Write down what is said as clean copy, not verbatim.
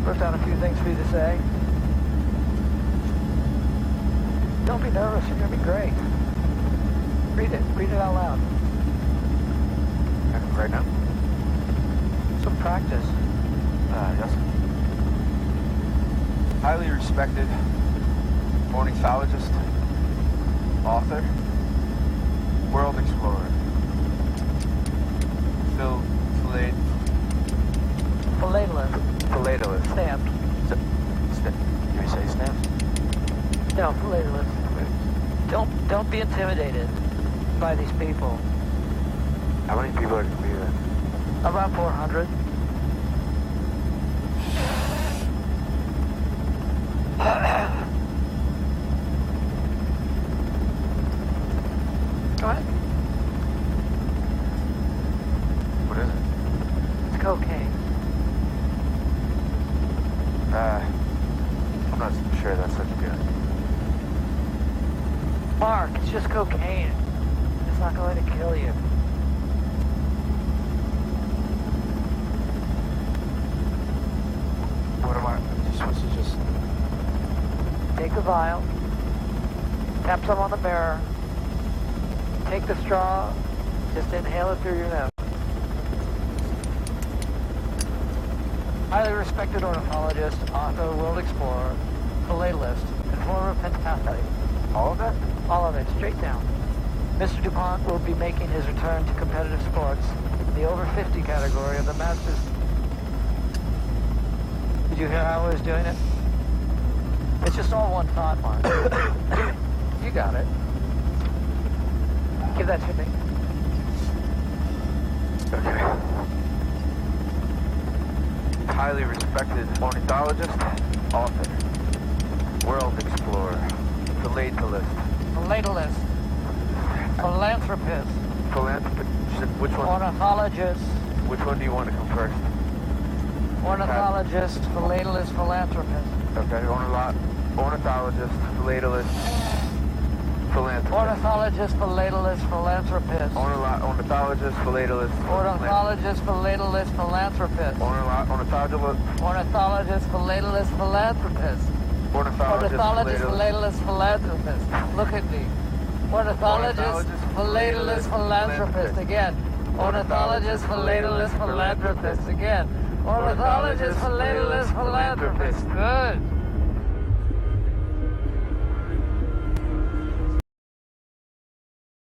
Wrote down a few things for you to say. Don't be nervous, you're gonna be great. Read it out loud. Right now? Some practice. Yes. Highly respected ornithologist, author, world explorer, philatelist. Stamped. Did you say stamped? No, philatelist. Don't be intimidated by these people. How many people are going to be there? About 400. Go ahead. What is it? It's cocaine. I'm not sure that's such a good. Mark, it's just cocaine. It's not going to kill you. What am I supposed to just... Take the vial, tap some on the mirror, take the straw, just inhale it through your nose. Highly respected ornithologist, author, world explorer, philatelist, and former pentathlete. All of it? All of it, straight down. Mr. DuPont will be making his return to competitive sports in the over 50 category of the Masters. Did you hear how I was doing it? It's just all one thought, Mark. You got it. Give that to me. Okay. Highly respected ornithologist, author, world explorer, philatelist. Philatelist. Philanthropist. Which one? Ornithologist. Which one do you want to come first? Ornithologist, philatelist, philanthropist. Okay, ornithologist, philatelist, philanthropist. Ornithologist, philatelist, philanthropist. Ornithologist, philatelist, Ornithologist, philatelist, philanthropist. Ornithologist, Ornithologist, philatelist, philanthropist. Ornithologist, philatelist, philanthropist. Look at me. Ornithologist, philatelist, philanthropist. Again. Ornithologist, philatelist, philanthropist. Again. Ornithologist, philatelist, philanthropist. Good.